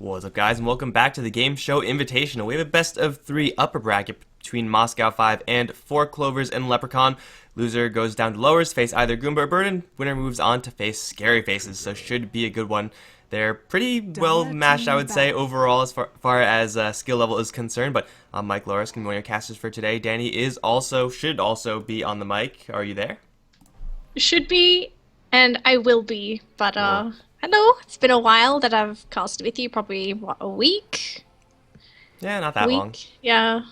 What's up, guys, and welcome back to the Game Show Invitational. We have a best of 3 upper bracket between Moscow 5 and 4 Clovers and Leprechaun. Loser goes down to lowers, face either Goomba or Burden. Winner moves on to face Scary Faces, so should be a good one. They're pretty well matched, I would say, overall as far as skill level is concerned. But I'm Mikelorus, can be one of your casters for today. Danny should also be on the mic. Are you there? Should be, and I will be, but I know it's been a while that I've casted with you, probably, what, a week? Yeah, not that long. Yeah,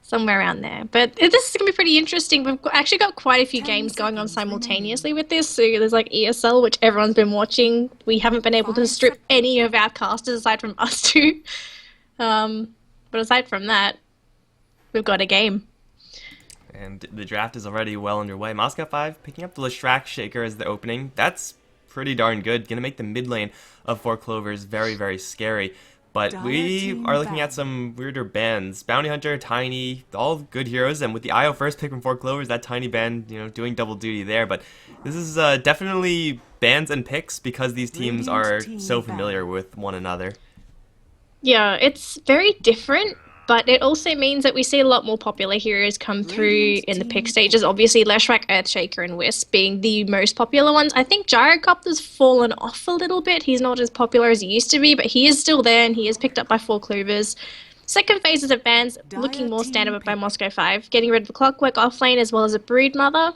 somewhere around there. But this is going to be pretty interesting. We've actually got quite a few games going on simultaneously with this. So there's like ESL, which everyone's been watching. We haven't been able to strip any of our casters aside from us two. But aside from that, we've got a game. And the draft is already well underway. Moscow 5 picking up the Leshrac Shaker as the opening. That's pretty darn good. Gonna make the mid lane of 4 Clovers very, very scary. But we are looking at some weirder bans. Bounty Hunter, Tiny, all good heroes. And with the IO first pick from 4 Clovers, that Tiny band, doing double duty there. But this is definitely bans and picks because these teams are so familiar with one another. Yeah, it's very different. But it also means that we see a lot more popular heroes come through in the pick stages. Obviously, Leshrac, Earthshaker, and Wisp being the most popular ones. I think Gyrocopter's fallen off a little bit. He's not as popular as he used to be, but he is still there, and he is picked up by 4 Clovers. Second phases of bans looking more standard by Moscow 5, getting rid of the Clockwork offlane as well as a Broodmother.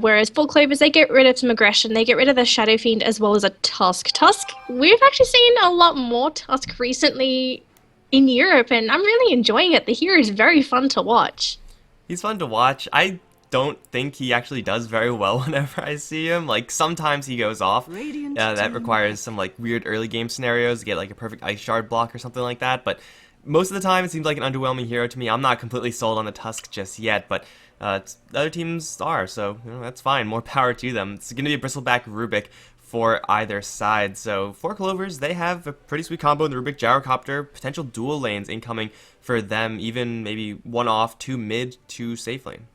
Whereas 4 Clovers, they get rid of some aggression, they get rid of the Shadow Fiend as well as a Tusk. Tusk, we've actually seen a lot more Tusk recently in Europe, and I'm really enjoying it. The hero is very fun to watch. He's fun to watch. I don't think he actually does very well whenever I see him. Like, sometimes he goes off. That requires some, like, weird early game scenarios to get, like, a perfect Ice Shard block or something like that. But most of the time, it seems like an underwhelming hero to me. I'm not completely sold on the Tusk just yet, but other teams are, so that's fine. More power to them. It's going to be a Bristleback Rubik for either side. So 4 Clovers, they have a pretty sweet combo in the Rubik Gyrocopter, potential dual lanes incoming for them, even maybe 1 off, 2 mid, 2 safe lane.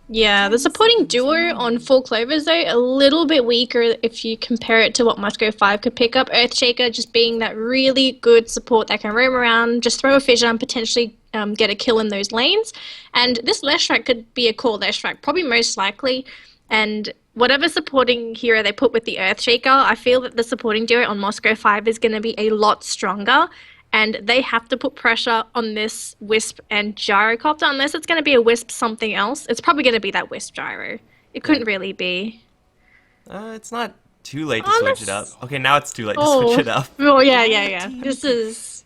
Yeah, the supporting duo on 4 Clovers, though, a little bit weaker if you compare it to what Moscow 5 could pick up. Earthshaker just being that really good support that can roam around, just throw a fissure and potentially get a kill in those lanes. And this Leshrac could be a core Leshrac, probably most likely. And whatever supporting hero they put with the Earthshaker, I feel that the supporting duo on Moscow 5 is going to be a lot stronger, and they have to put pressure on this Wisp and Gyrocopter, unless it's going to be a Wisp something else. It's probably going to be that Wisp Gyro. It couldn't really be. It's not too late to switch it up. Okay, now it's too late to switch it up. Oh, yeah. This is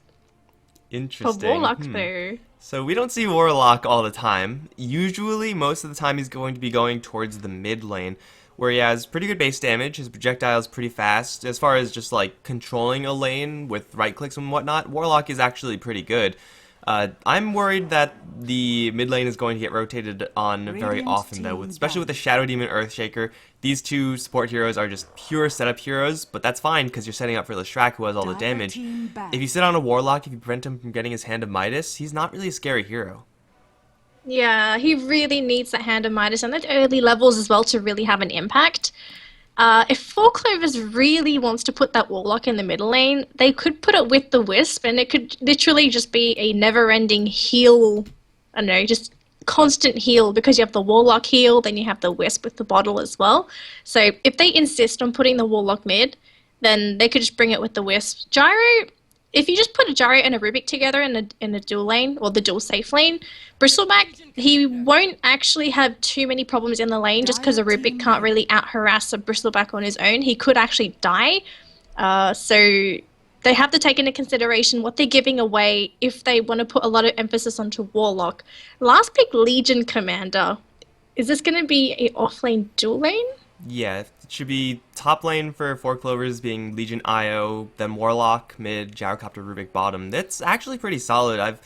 interesting. For Warlock, though. So we don't see Warlock all the time. Usually, most of the time, he's going to be going towards the mid lane, where he has pretty good base damage, his projectile is pretty fast. As far as just like controlling a lane with right clicks and whatnot, Warlock is actually pretty good. I'm worried that the mid lane is going to get rotated on very often, though, especially with the Shadow Demon Earthshaker. These 2 support heroes are just pure setup heroes, but that's fine because you're setting up for Leshrac, who has all the damage. If you sit on a Warlock, if you prevent him from getting his Hand of Midas, he's not really a scary hero. Yeah, he really needs that Hand of Midas and at early levels as well to really have an impact. If 4 Clovers really wants to put that Warlock in the middle lane, they could put it with the Wisp, and it could literally just be a never-ending heal. I don't know, just constant heal, because you have the Warlock heal, then you have the Wisp with the bottle as well. So if they insist on putting the Warlock mid, then they could just bring it with the Wisp. Gyro, if you just put a Gyro and a Rubik together in a dual lane, or the dual safe lane, Bristleback, he won't actually have too many problems in the lane just because a Rubik can't really out-harass a Bristleback on his own. He could actually die. So they have to take into consideration what they're giving away if they want to put a lot of emphasis onto Warlock. Last pick, Legion Commander. Is this going to be a offlane dual lane? Yeah, it should be top lane for 4 Clovers being Legion IO, then Warlock, mid, Gyrocopter, Rubik bottom. That's actually pretty solid. I've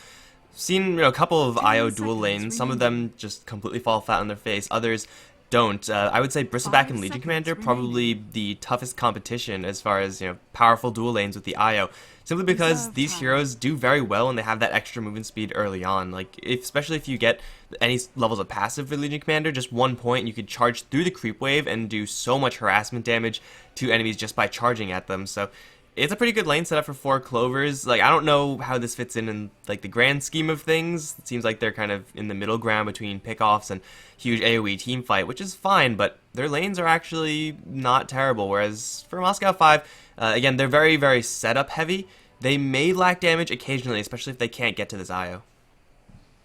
seen a couple of IO dual lanes. Some of them just completely fall flat on their face. Others don't. I would say Bristleback and Legion Commander probably the toughest competition as far as powerful dual lanes with the IO. Simply because these heroes do very well and they have that extra movement speed early on. Like, especially if you get any levels of passive for Legion Commander, just 1 point, you could charge through the creep wave and do so much harassment damage to enemies just by charging at them. So it's a pretty good lane setup for 4 Clovers. Like, I don't know how this fits in like the grand scheme of things. It seems like they're kind of in the middle ground between pickoffs and huge AoE team fight, which is fine, but their lanes are actually not terrible. Whereas for Moscow 5, again, they're very, very setup heavy. They may lack damage occasionally, especially if they can't get to this IO.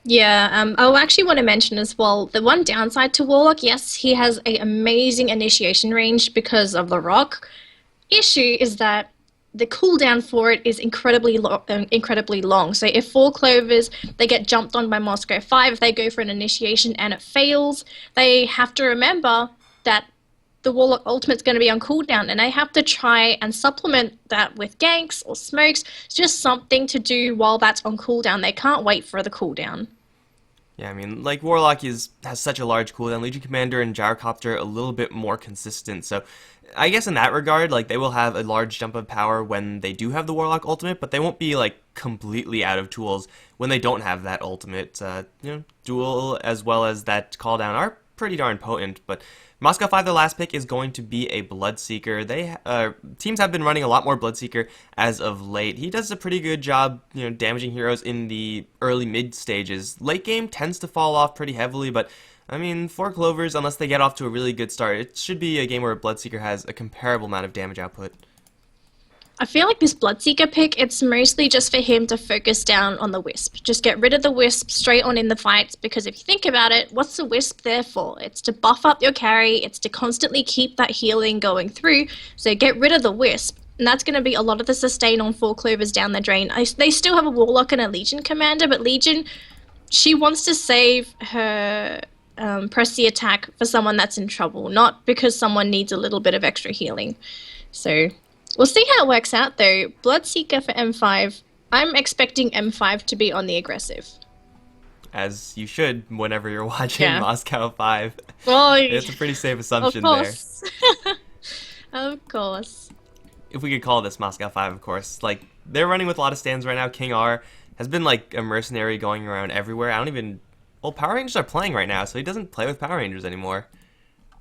Yeah, I actually want to mention as well, the one downside to Warlock, yes, he has an amazing initiation range because of the rock. Issue is that the cooldown for it is incredibly long. So if 4 Clovers, they get jumped on by Moscow 5, if they go for an initiation and it fails, they have to remember that the Warlock ultimate's going to be on cooldown, and they have to try and supplement that with ganks or smokes, just something to do while that's on cooldown. They can't wait for the cooldown. Yeah, I mean, like, Warlock has such a large cooldown. Legion Commander and Gyrocopter a little bit more consistent, so I guess in that regard, like, they will have a large jump of power when they do have the Warlock ultimate, but they won't be, like, completely out of tools when they don't have that ultimate. Duel as well as that call down are pretty darn potent, but Moscow 5, their last pick, is going to be a Bloodseeker. Teams have been running a lot more Bloodseeker as of late. He does a pretty good job, damaging heroes in the early mid stages. Late game tends to fall off pretty heavily, but I mean, 4 Clovers, unless they get off to a really good start, it should be a game where Bloodseeker has a comparable amount of damage output. I feel like this Bloodseeker pick, it's mostly just for him to focus down on the Wisp. Just get rid of the Wisp straight on in the fights, because if you think about it, what's the Wisp there for? It's to buff up your carry, it's to constantly keep that healing going through, so get rid of the Wisp. And that's going to be a lot of the sustain on 4 Clovers down the drain. They still have a Warlock and a Legion commander, but Legion, she wants to save her press the attack for someone that's in trouble, not because someone needs a little bit of extra healing. So we'll see how it works out, though. Bloodseeker for M5, I'm expecting M5 to be on the aggressive. As you should whenever you're watching Moscow 5. Well, it's a pretty safe assumption of there. course. Of course. If we could call this Moscow 5, of course. Like, they're running with a lot of stands right now. King R has been like a mercenary going around everywhere. Well, Power Rangers are playing right now, so he doesn't play with Power Rangers anymore.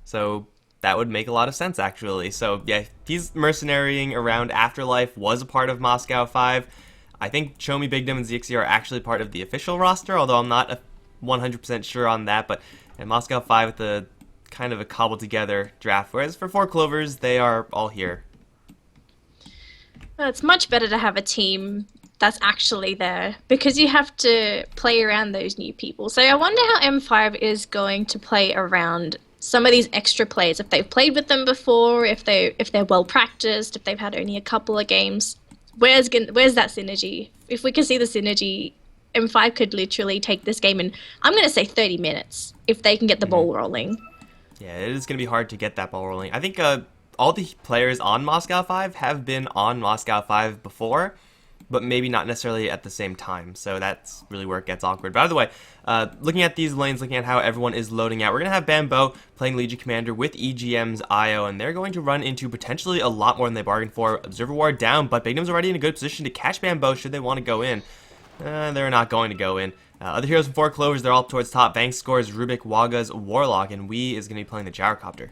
So that would make a lot of sense, actually. So, yeah, he's mercenarying around. Afterlife was a part of Moscow 5. I think Chomi, Bigdom, and Zixi are actually part of the official roster, although I'm not 100% sure on that. But in Moscow 5 with the kind of a cobbled-together draft, whereas for 4 Clovers, they are all here. Well, it's much better to have a team that's actually there, because you have to play around those new people. So I wonder how M5 is going to play around some of these extra players, if they've played with them before, if they're well practiced, if they've had only a couple of games. Where's that synergy? If we can see the synergy, M5 could literally take this game in, I'm going to say 30 minutes, if they can get the ball rolling. Yeah, it is going to be hard to get that ball rolling. I think all the players on Moscow 5 have been on Moscow 5 before, but maybe not necessarily at the same time. So that's really where it gets awkward. By the way, looking at these lanes, looking at how everyone is loading out, we're going to have Bambo playing Legion Commander with EGM's IO, and they're going to run into potentially a lot more than they bargained for. Observer Ward down, but Bigdom's already in a good position to catch Bambo should they want to go in. They're not going to go in. Other heroes from 4 Clovers, they're all up towards top. Bank scores Rubik, Waga's Warlock, and Wee is going to be playing the Gyrocopter.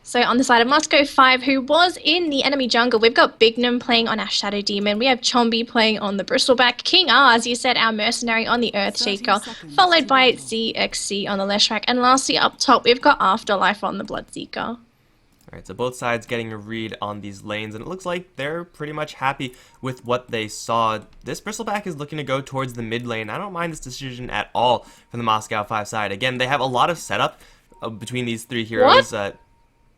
So on the side of Moscow 5, who was in the enemy jungle, we've got Bignum playing on our Shadow Demon. We have Chombi playing on the Bristleback. King R, as you said, our mercenary on the Earthshaker, followed by ZXC on the Leshrac. And lastly, up top, we've got Afterlife on the Bloodseeker. Alright, so both sides getting a read on these lanes, and it looks like they're pretty much happy with what they saw. This Bristleback is looking to go towards the mid lane. I don't mind this decision at all from the Moscow 5 side. Again, they have a lot of setup between these three heroes.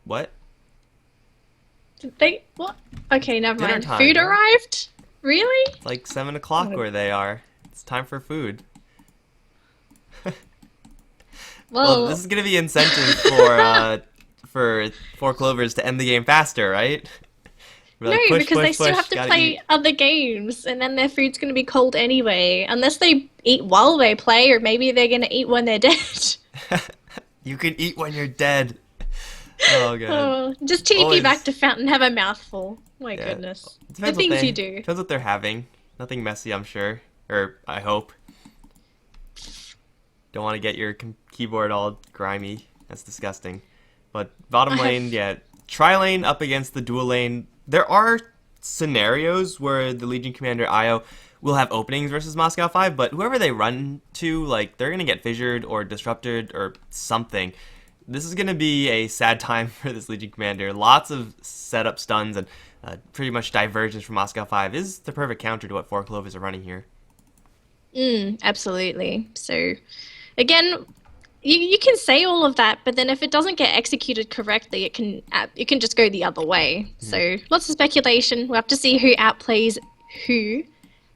What? What? Okay, never Dinner mind. time, Food yeah. arrived? Really? It's like 7 o'clock where they are. It's time for food. Well, this is going to be incentive for 4 Clovers to end the game faster, right? No, because they still have to play other games, and then their food's going to be cold anyway. Unless they eat while they play, or maybe they're going to eat when they're dead. You can eat when you're dead. Oh, God. Oh, just TP back to Fountain, have a mouthful. My goodness. The things you do. Depends what they're having. Nothing messy, I'm sure. Or, I hope. Don't want to get your keyboard all grimy. That's disgusting. But bottom lane, yeah. Tri-lane up against the dual lane. there are scenarios where the Legion Commander Io will have openings versus Moscow 5, but whoever they run to, like, they're going to get fissured or disrupted or something. This is going to be a sad time for this Legion Commander. Lots of setup stuns and pretty much divergence from Moscow 5 is the perfect counter to what 4 Clovers are running here. Absolutely. So, again, you can say all of that, but then if it doesn't get executed correctly, it can just go the other way. So lots of speculation. We'll have to see who outplays who.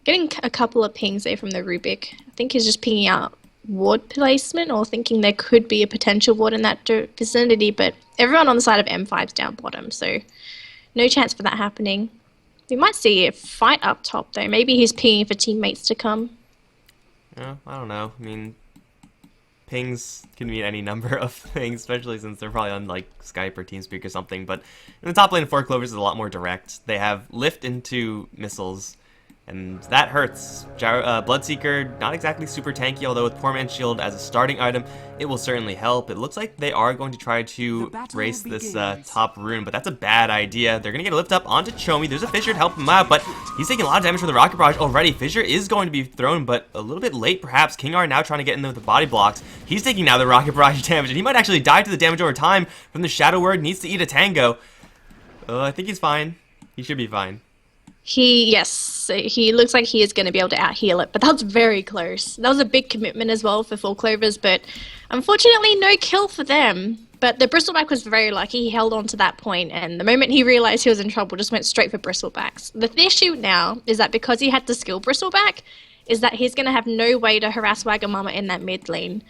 Getting a couple of pings there from the Rubik. I think he's just pinging out ward placement or thinking there could be a potential ward in that vicinity, but everyone on the side of M5's down bottom, so no chance for that happening. We might see a fight up top though. Maybe he's pinging for teammates to come. Yeah, I don't know. I mean, pings can mean any number of things, especially since they're probably on like Skype or TeamSpeak or something, but in the top lane of 4 Clovers is a lot more direct. They have lift into missiles, and that hurts. Bloodseeker, not exactly super tanky, although with Poor Man's Shield as a starting item, it will certainly help. It looks like they are going to try to race this top rune, but that's a bad idea. They're going to get a lift up onto Chomi. There's a Fissure to help him out, but he's taking a lot of damage from the Rocket Barrage already. Fissure is going to be thrown, but a little bit late perhaps. Kingar now trying to get in there with the body blocks. He's taking now the Rocket Barrage damage, and he might actually die to the damage over time from the Shadow Word. Needs to eat a tango. I think he's fine. He should be fine. Yes, he looks like he is going to be able to out-heal it, but that was very close. That was a big commitment as well for 4 Clovers, but unfortunately no kill for them. But the Bristleback was very lucky. He held on to that point, and the moment he realized he was in trouble, just went straight for Bristlebacks. The issue now is that because he had to skill Bristleback, is that he's going to have no way to harass Wagamama in that mid lane.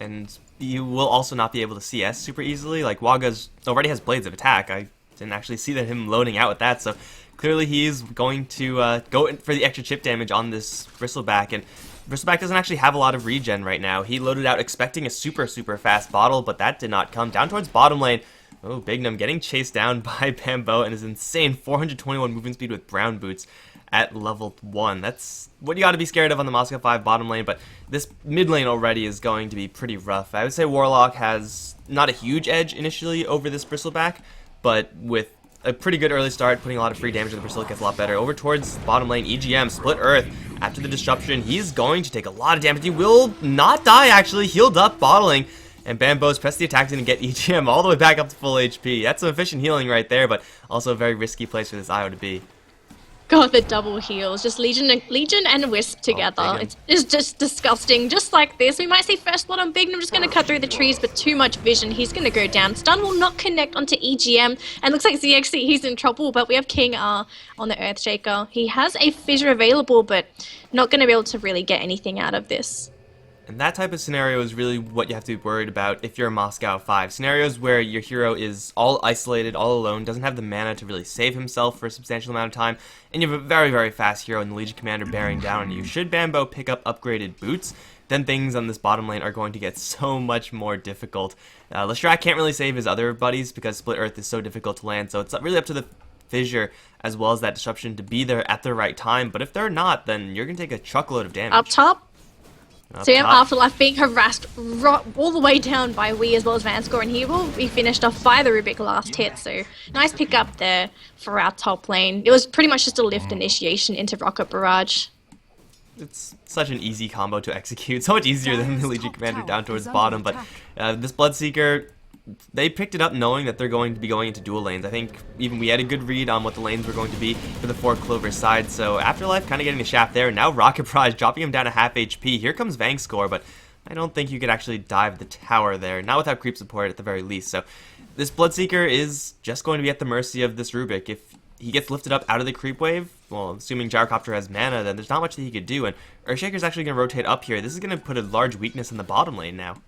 And you will also not be able to CS super easily. Like, Waga's already has Blades of Attack. I didn't actually see that him loading out with that, so clearly he's going to go in for the extra chip damage on this Bristleback, and Bristleback doesn't actually have a lot of regen right now. He loaded out expecting a super fast bottle, but that did not come. Down towards bottom lane, Bignum getting chased down by Bambo and his insane 421 movement speed with Brown Boots at level 1. That's what you got to be scared of on the Moscow 5 bottom lane, but this mid lane already is going to be pretty rough. I would say Warlock has not a huge edge initially over this Bristleback, but with a pretty good early start, putting a lot of free damage to the Bristle, gets a lot better. Over towards bottom lane, EGM, Split Earth. After the disruption, he's going to take a lot of damage. He will not die, actually. Healed up, bottling. And Bambo's press the attack and get EGM all the way back up to full HP. That's some efficient healing right there, but also a very risky place for this IO to be. God, the double heals. Just Legion and Wisp together. It's just disgusting. Just like this. We might see first blood on Bignum. Just going to cut through the trees, but too much vision. He's going to go down. Stun will not connect onto EGM. And looks like ZXC, he's in trouble, but we have King R on the Earthshaker. He has a Fissure available, but not going to be able to really get anything out of this. And that type of scenario is really what you have to be worried about if you're a Moscow 5. Scenarios where your hero is all isolated, all alone, doesn't have the mana to really save himself for a substantial amount of time, and you have a very fast hero in the Legion Commander bearing down on you. Should Bambo pick up upgraded boots, then things on this bottom lane are going to get so much more difficult. Leshrac can't really save his other buddies because Split Earth is so difficult to land, so it's really up to the Fissure as well as that disruption to be there at the right time, but if they're not, then you're going to take a truckload of damage. Up top? So yeah, Afterlife being harassed all the way down by Wii as well as Vanscore, and he will be finished off by the Rubik last hit, so nice pick up there for our top lane. It was pretty much just a lift initiation into Rocket Barrage. It's such an easy combo to execute, so much easier than the Legion Commander down towards the bottom, but this Bloodseeker, they picked it up knowing that they're going to be going into dual lanes. I think even we had a good read on what the lanes were going to be for the 4 Clover side, so Afterlife kind of getting the shaft there. Now Rocket Barrage dropping him down to half HP. Here comes Vangscore, but I don't think you could actually dive the tower there, not without creep support at the very least. So this Bloodseeker is just going to be at the mercy of this Rubik. If he gets lifted up out of the creep wave, well, assuming Gyrocopter has mana, then there's not much that he could do, and Earthshaker's actually going to rotate up here. This is going to put a large weakness in the bottom lane now.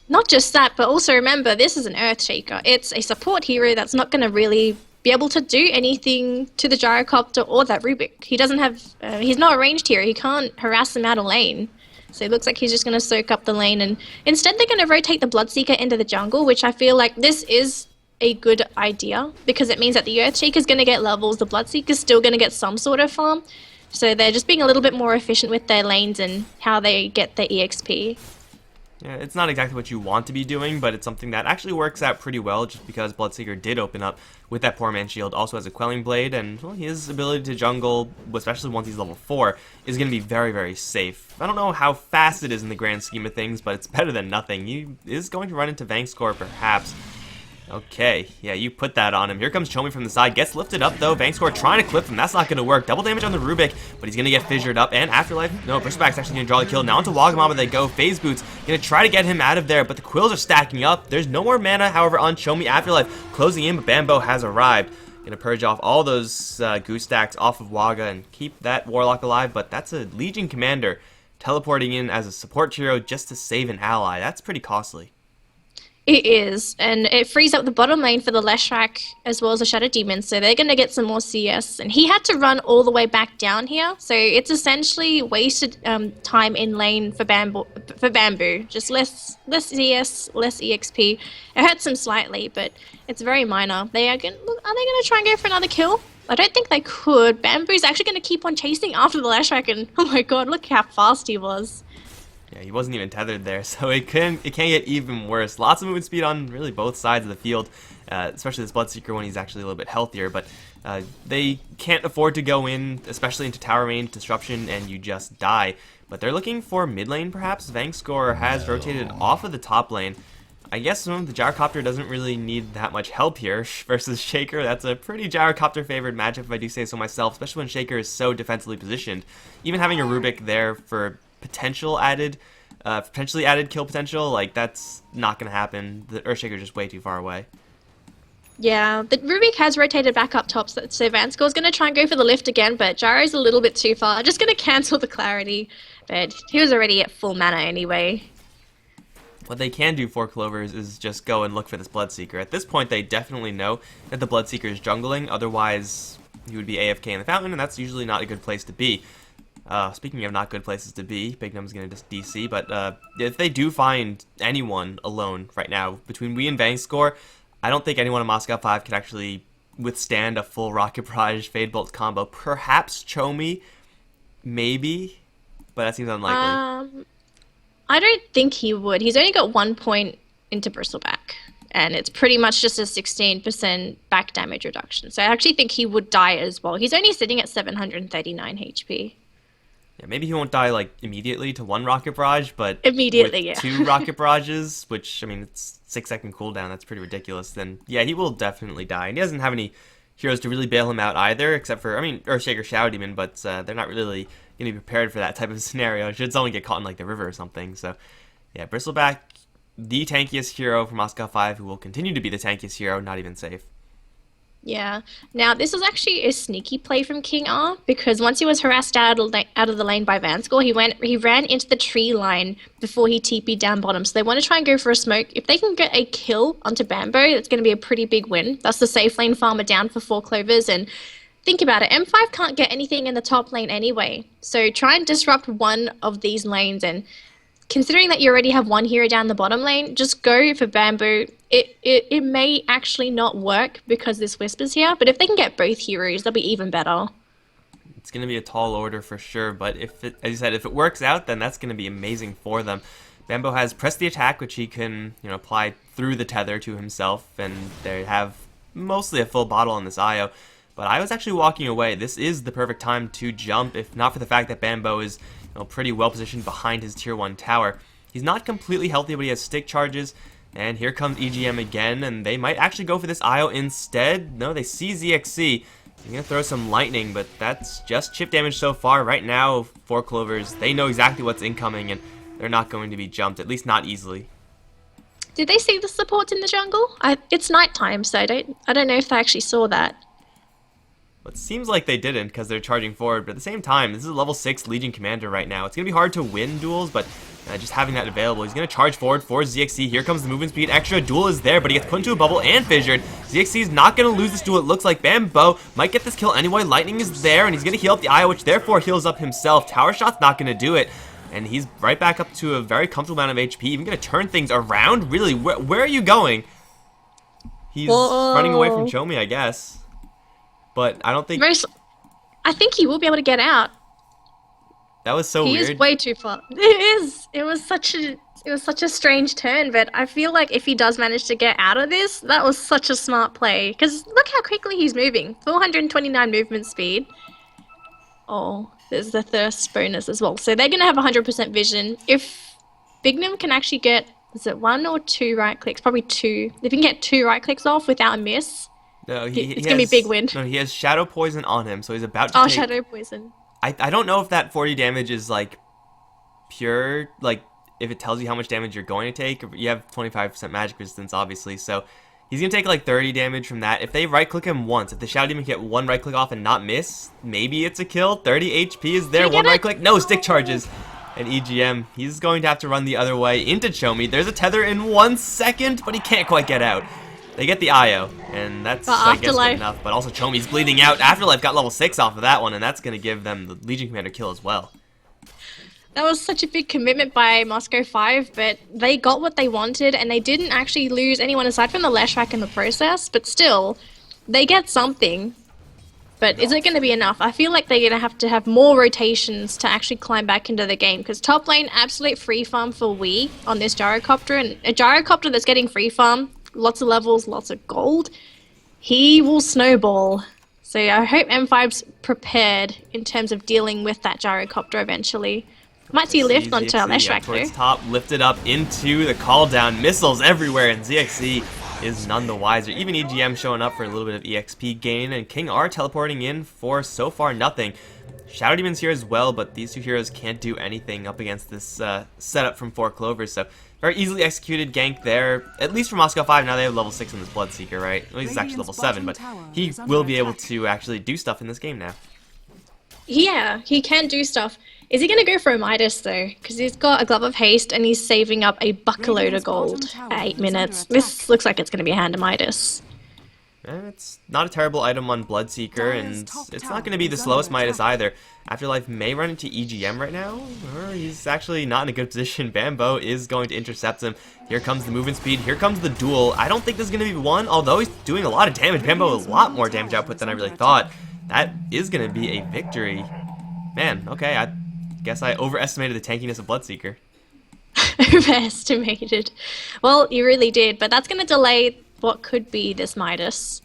Not just that, but also remember, this is an Earthshaker. It's a support hero that's not going to really be able to do anything to the Gyrocopter or that Rubik. He doesn't have, he's not a ranged hero. He can't harass them out of lane. So it looks like he's just going to soak up the lane, and instead they're going to rotate the Bloodseeker into the jungle, which I feel like this is a good idea, because it means that the Earthshaker's going to get levels, the Bloodseeker's still going to get some sort of farm. So they're just being a little bit more efficient with their lanes and how they get their EXP. Yeah, it's not exactly what you want to be doing, but it's something that actually works out pretty well just because Bloodseeker did open up with that Poor Man's Shield, also has a Quelling Blade, and well, his ability to jungle, especially once he's level 4, is going to be very, very safe. I don't know how fast it is in the grand scheme of things, but it's better than nothing. He is going to run into Vangscore, perhaps. Okay, yeah, you put that on him. Here comes Chomi from the side. Gets lifted up, though. Vangscore trying to clip him. That's not going to work. Double damage on the Rubik, but he's going to get fissured up. And Afterlife, no, Bristleback's actually going to draw the kill. Now onto Wagamama they go. Phase Boots going to try to get him out of there, but the Quills are stacking up. There's no more mana, however, on Chomi. Afterlife closing in, but Bambo has arrived. Going to purge off all those goose stacks off of Waga and keep that Warlock alive, but that's a Legion Commander teleporting in as a support hero just to save an ally. That's pretty costly. It is, and it frees up the bottom lane for the Leshrac as well as the Shadow Demon, so they're going to get some more CS. And he had to run all the way back down here, so it's essentially wasted time in lane for Bamboo. Just less CS, less EXP. It hurts him slightly, but it's very minor. Are they going to try and go for another kill? I don't think they could. Bamboo's actually going to keep on chasing after the Leshrac, and oh my god, look how fast he was. Yeah, he wasn't even tethered there, so it can get even worse. Lots of movement speed on really both sides of the field, especially this Bloodseeker when he's actually a little bit healthier, but they can't afford to go in, especially into tower main disruption, and you just die. But they're looking for mid lane, perhaps. Vangscore has rotated off of the top lane. I guess the Gyrocopter doesn't really need that much help here versus Shaker. That's a pretty Gyrocopter-favored matchup, if I do say so myself, especially when Shaker is so defensively positioned. Even having a Rubik there for potentially added kill potential, like, that's not going to happen. The Earthshaker is just way too far away. Yeah, the Rubik has rotated back up top, so Vanscore's going to try and go for the lift again, but Gyro's a little bit too far. Just going to cancel the clarity, but he was already at full mana anyway. What they can do for Clovers is just go and look for this Bloodseeker. At this point, they definitely know that the Bloodseeker is jungling, otherwise he would be AFK in the fountain, and that's usually not a good place to be. Speaking of not good places to be, Bignum's going to just DC, but if they do find anyone alone right now, between we and Vangscore, I don't think anyone in Moscow 5 could actually withstand a full Rocket Barrage Fade Bolt combo. Perhaps Chomi, maybe, but that seems unlikely. I don't think he would. He's only got 1 point into Bristleback, and it's pretty much just a 16% back damage reduction. So I actually think he would die as well. He's only sitting at 739 HP. Yeah, maybe he won't die, like, immediately to 1 Rocket Barrage, but immediately, with yeah. 2 Rocket Barrages, which, I mean, it's 6-second cooldown, that's pretty ridiculous, then, yeah, he will definitely die. And he doesn't have any heroes to really bail him out either, except for, I mean, Earthshaker, Shadow Demon, but they're not really going to be prepared for that type of scenario. Should someone get caught in, like, the river or something. So, yeah, Bristleback, the tankiest hero for Moscow 5, who will continue to be the tankiest hero, not even safe. Yeah. Now, this was actually a sneaky play from King R, because once he was harassed out of the lane by Vanscore, he ran into the tree line before he TP'd down bottom. So they want to try and go for a smoke. If they can get a kill onto Bambo, that's going to be a pretty big win. That's the safe lane farmer down for 4 Clovers. And think about it, M5 can't get anything in the top lane anyway. So try and disrupt one of these lanes, and considering that you already have 1 hero down the bottom lane, just go for Bamboo. It may actually not work because this Whisper's here, but if they can get both heroes, that'll be even better. It's going to be a tall order for sure, but if it, as you said, if it works out, then that's going to be amazing for them. Bambo has pressed the attack, which he can, apply through the tether to himself, and they have mostly a full bottle on this IO. But I was actually walking away. This is the perfect time to jump, if not for the fact that Bambo is pretty well positioned behind his tier 1 tower. He's not completely healthy, but he has stick charges. And here comes EGM again, and they might actually go for this IO instead. No, they see ZXC. They're going to throw some lightning, but that's just chip damage so far. Right now, for Clovers, they know exactly what's incoming, and they're not going to be jumped, at least not easily. Did they see the supports in the jungle? It's nighttime, so I don't know if they actually saw that. Well, it seems like they didn't because they're charging forward, but at the same time, this is a level 6 Legion Commander right now. It's going to be hard to win duels, but just having that available. He's going to charge forward for ZXC. Here comes the movement speed. Extra duel is there, but he gets put into a bubble and fissured. ZXC is not going to lose this duel. It looks like Bambo might get this kill anyway. Lightning is there, and he's going to heal up the IO, which therefore heals up himself. Tower shot's not going to do it, and he's right back up to a very comfortable amount of HP. Even going to turn things around? Really? Where are you going? He's running away from Chomi, I guess. But I don't think... I think he will be able to get out. That was so weird. He is way too far. It is. It was such a It was such a strange turn, but I feel like if he does manage to get out of this, that was such a smart play. Because look how quickly he's moving. 429 movement speed. Oh, there's the thirst bonus as well. So they're going to have 100% vision. If Bignum can actually get, is it 1 or 2 right clicks? Probably 2. If he can get 2 right clicks off without a miss, No, it's going to be a big win. No, he has Shadow Poison on him, so he's about to Oh, take... Shadow Poison. I don't know if that 40 damage is, like, pure, like, if it tells you how much damage you're going to take. You have 25% magic resistance, obviously, so he's going to take, like, 30 damage from that. If they right-click him once, if the Shadow Demon can get 1 right-click off and not miss, maybe it's a kill. 30 HP is there, 1 right-click. No, stick charges. And EGM, he's going to have to run the other way into Chomi. There's a tether in 1 second, but he can't quite get out. They get the IO, and that's, I guess, good enough. But also Chomi's bleeding out. Afterlife got level 6 off of that one, and that's going to give them the Legion Commander kill as well. That was such a big commitment by Moscow 5, but they got what they wanted, and they didn't actually lose anyone aside from the Leshrac in the process, but still, they get something. But is it going to be enough? I feel like they're going to have more rotations to actually climb back into the game, because top lane, absolute free farm for Wii on this Gyrocopter, and a Gyrocopter that's getting free farm, lots of levels, lots of gold, he will snowball. So I hope M5's prepared in terms of dealing with that Gyrocopter eventually. Might see a lift onto Leshrac towards top, lifted up into the call down, missiles everywhere, and ZXC is none the wiser. Even EGM showing up for a little bit of EXP gain, and King R teleporting in for so far nothing. Shadow Demon's here as well, but these two heroes can't do anything up against this setup from 4 Clovers, so very easily executed gank there, at least for Moscow 5. Now they have level 6 in this Bloodseeker, right? Well, he's actually level 7, but he will be able to actually do stuff in this game now. Yeah, he can do stuff. Is he going to go for a Midas, though? Because he's got a Glove of Haste, and he's saving up a buckload of gold at 8 minutes. This looks like it's going to be a hand of Midas. It's not a terrible item on Bloodseeker, and it's not going to be the slowest Midas either. Afterlife may run into EGM right now, or he's actually not in a good position. Bambo is going to intercept him. Here comes the movement speed, here comes the duel. I don't think this is going to be one, although he's doing a lot of damage. Bambo a lot more damage output than I really thought. That is going to be a victory. Man, okay, I guess I overestimated the tankiness of Bloodseeker. Overestimated. Well, you really did, but that's going to delay what could be this Midas,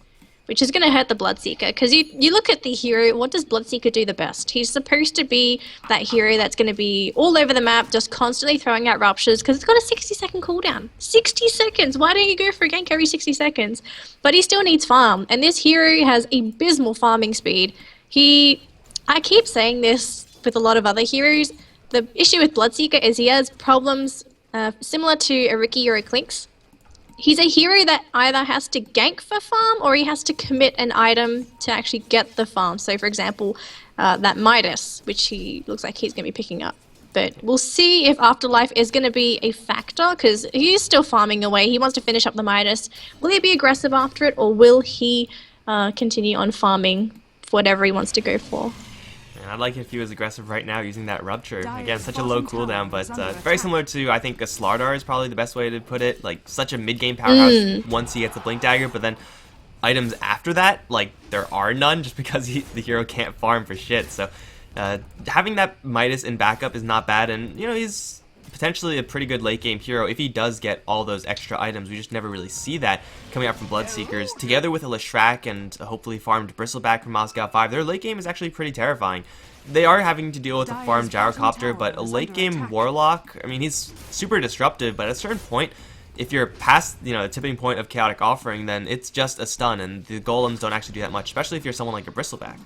which is going to hurt the Bloodseeker, because you look at the hero, what does Bloodseeker do the best? He's supposed to be that hero that's going to be all over the map, just constantly throwing out ruptures, because it's got a 60-second cooldown. 60 seconds! Why don't you go for a gank every 60 seconds? But he still needs farm, and this hero has abysmal farming speed. I keep saying this with a lot of other heroes, the issue with Bloodseeker is he has problems similar to a Ricky or a Clinks. He's a hero that either has to gank for farm or he has to commit an item to actually get the farm. So, for example, that Midas, which he looks like he's going to be picking up. But we'll see if Afterlife is going to be a factor, because he's still farming away. He wants to finish up the Midas. Will he be aggressive after it, or will he continue on farming for whatever he wants to go for? And I'd like it if he was aggressive right now using that Rupture. Again, such a low cooldown, but very similar to, I think, a Slardar is probably the best way to put it. Like, such a mid-game powerhouse once he gets the Blink Dagger, but then items after that, like, there are none just because the hero can't farm for shit. So, having that Midas in backup is not bad, and, you know, he's potentially a pretty good late-game hero if he does get all those extra items. We just never really see that coming out from Bloodseekers. Together with a Leshrac and a hopefully farmed Bristleback from Moscow 5, their late game is actually pretty terrifying. They are having to deal with a farmed Gyrocopter, but a late-game Warlock, I mean, he's super disruptive, but at a certain point, if you're past, you know, the tipping point of Chaotic Offering, then it's just a stun, and the Golems don't actually do that much, especially if you're someone like a Bristleback.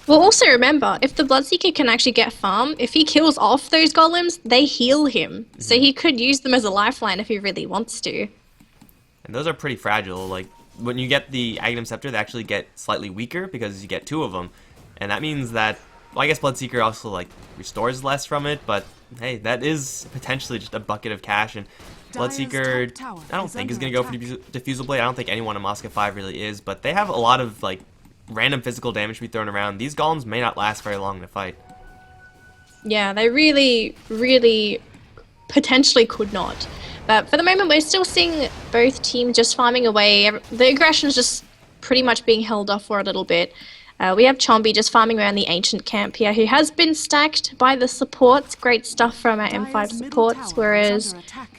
Well, also remember, if the Bloodseeker can actually get farm, if he kills off those golems, they heal him. So he could use them as a lifeline if he really wants to. And those are pretty fragile. Like, when you get the Aghanim Scepter, they actually get slightly weaker because you get 2 of them. And that means that, well, I guess Bloodseeker also, like, restores less from it, but hey, that is potentially just a bucket of cash. And Bloodseeker, I don't think is going to go for Diffusal Blade. I don't think anyone in Moscow 5 really is, but they have a lot of, like, random physical damage to be thrown around. These golems may not last very long in a fight. Yeah, they really, really potentially could not. But for the moment, we're still seeing both teams just farming away. The aggression is just pretty much being held off for a little bit. We have Chombi just farming around the ancient camp here, who has been stacked by the supports. Great stuff from our M5 supports, whereas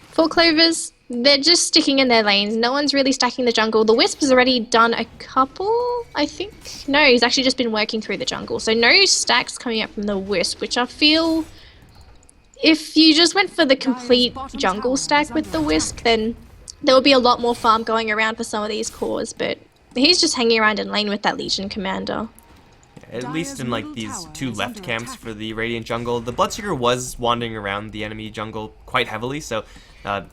for Clovers, they're just sticking in their lanes. No one's really stacking the jungle. The Wisp has already done a couple, I think. No, he's actually just been working through the jungle. So no stacks coming up from the Wisp, which I feel if you just went for the complete jungle stack with the Wisp, then there would be a lot more farm going around for some of these cores, but he's just hanging around in lane with that Legion commander. At least in like these two left camps for the Radiant jungle, the Bloodseeker was wandering around the enemy jungle quite heavily, so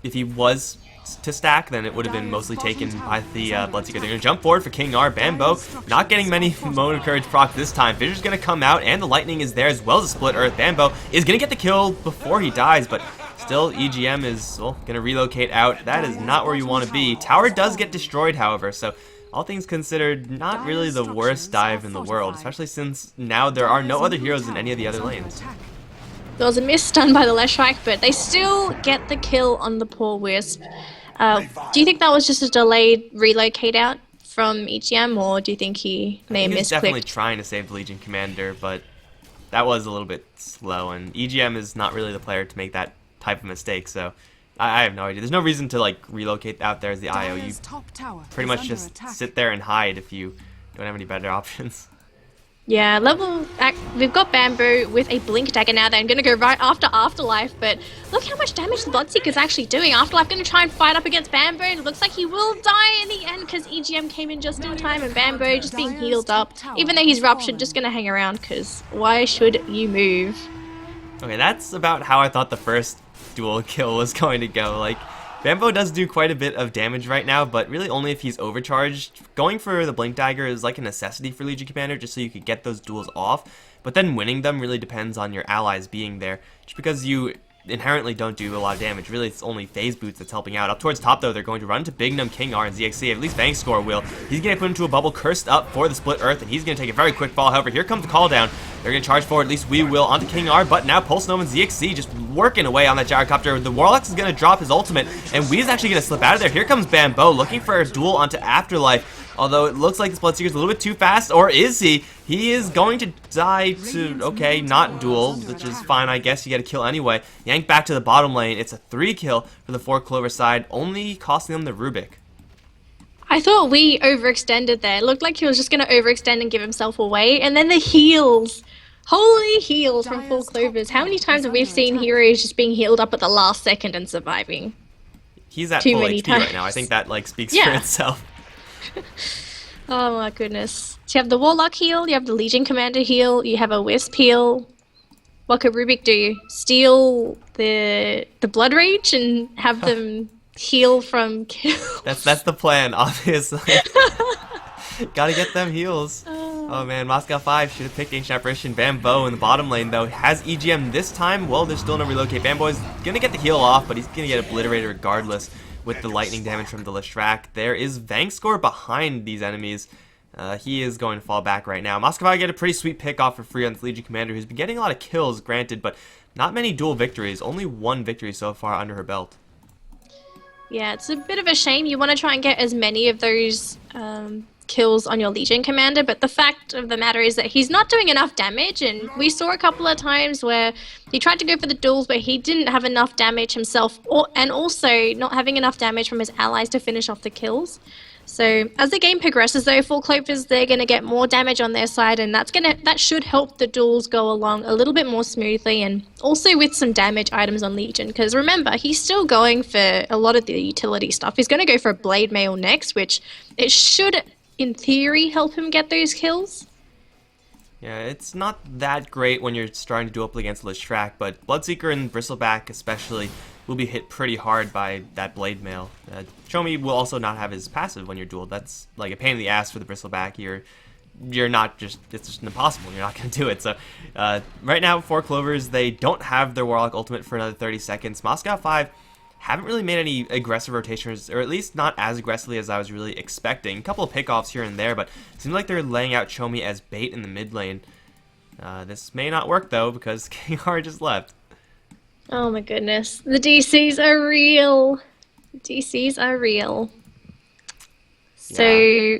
if he was to stack, then it would have been mostly taken by the Bloodseeker. They're going to jump forward for King R. Bambo, not getting many Moment of Courage proc this time. Fissure's going to come out, and the Lightning is there as well as a Split Earth. Bambo is going to get the kill before he dies, but still EGM is, well, going to relocate out. That is not where you want to be. Tower does get destroyed, however, so all things considered, not really the worst dive in the world, especially since now there are no other heroes in any of the other lanes. There was a miss done by the Leshrac, but they still get the kill on the poor Wisp. Do you think that was just a delayed relocate out from EGM, or do you think he may have misclicked? He was definitely trying to save the Legion Commander, but that was a little bit slow, and EGM is not really the player to make that type of mistake, so I have no idea. There's no reason to like relocate out there as the IO. You pretty much just sit there and hide if you don't have any better options. Yeah, we've got Bamboo with a Blink Dagger now. They're going to go right after Afterlife, but look how much damage the Bloodseeker's actually doing. Afterlife going to try and fight up against Bamboo, and it looks like he will die in the end because EGM came in just in time, and Bamboo just being healed up. Even though he's ruptured, just going to hang around because why should you move? Okay, that's about how I thought the first dual kill was going to go. Like, Bambo does do quite a bit of damage right now, but really only if he's overcharged. Going for the Blink Dagger is like a necessity for Legion Commander just so you could get those duels off, but then winning them really depends on your allies being there, just because you inherently don't do a lot of damage. Really, it's only Phase Boots that's helping out. Up towards top, though, they're going to run to Bignum, King R, and ZXC. At least Vangscore will. He's going to put into a bubble, cursed up for the Split Earth, and he's going to take a very quick fall. However, here comes the call down. They're going to charge forward, at least we will, onto King R, but now Pulse Gnome and ZXC just working away on that Gyrocopter. The Warlock is going to drop his ultimate, and Wee's actually going to slip out of there. Here comes Bambo, looking for a duel onto Afterlife. Although it looks like this Bloodseeker's a little bit too fast, or is he? He is going to die to, okay, not duel, which is fine, I guess. You get a kill anyway. Yank back to the bottom lane. It's a 3-kill for the 4-Clover side, only costing them the Rubik. I thought we overextended there. It looked like he was just going to overextend and give himself away. And then the heals. Holy heals from 4-Clovers. How many times have we seen heroes just being healed up at the last second and surviving? He's at Too full many HP right times. now. I think that like speaks for itself. Oh my goodness. So you have the Warlock heal, you have the Legion Commander heal, you have a Wisp heal. What could Rubik do? Steal the Blood Rage and have them heal from kills? That's the plan, obviously. Gotta get them heals. Oh man, Moscow 5 should have picked Ancient Apparition. Bambo in the bottom lane, though, has EGM this time. Well, there's still no relocate. Bambo is gonna get the heal off, but he's gonna get obliterated regardless with the lightning damage from the Leshrac. There is Vangscore behind these enemies. He is going to fall back right now. Moscow 5 get a pretty sweet pick off for free on the Legion Commander, who's been getting a lot of kills, granted, but not many dual victories. Only 1 victory so far under her belt. Yeah, it's a bit of a shame. You want to try and get as many of those kills on your Legion Commander, but the fact of the matter is that he's not doing enough damage, and we saw a couple of times where he tried to go for the duels, but he didn't have enough damage himself, and also not having enough damage from his allies to finish off the kills. So as the game progresses, though, 4-Clovers, they're going to get more damage on their side, and that should help the duels go along a little bit more smoothly, and also with some damage items on Legion, because remember, he's still going for a lot of the utility stuff. He's going to go for a Blade Mail next, which it should, in theory, help him get those kills. Yeah, it's not that great when you're starting to duel up against Leshrac, but Bloodseeker and Bristleback especially will be hit pretty hard by that Blade Mail. Chomi will also not have his passive when you're dueled. That's like a pain in the ass for the Bristleback. You're not just, it's just impossible. You're not going to do it. So right now, 4-Clovers, they don't have their Warlock ultimate for another 30 seconds. Moscow 5 haven't really made any aggressive rotations, or at least not as aggressively as I was really expecting. A couple of pickoffs here and there, but it seems like they're laying out Chomi as bait in the mid lane. This may not work, though, because King R just left. Oh my goodness. The DCs are real. DCs are real. So, Yeah.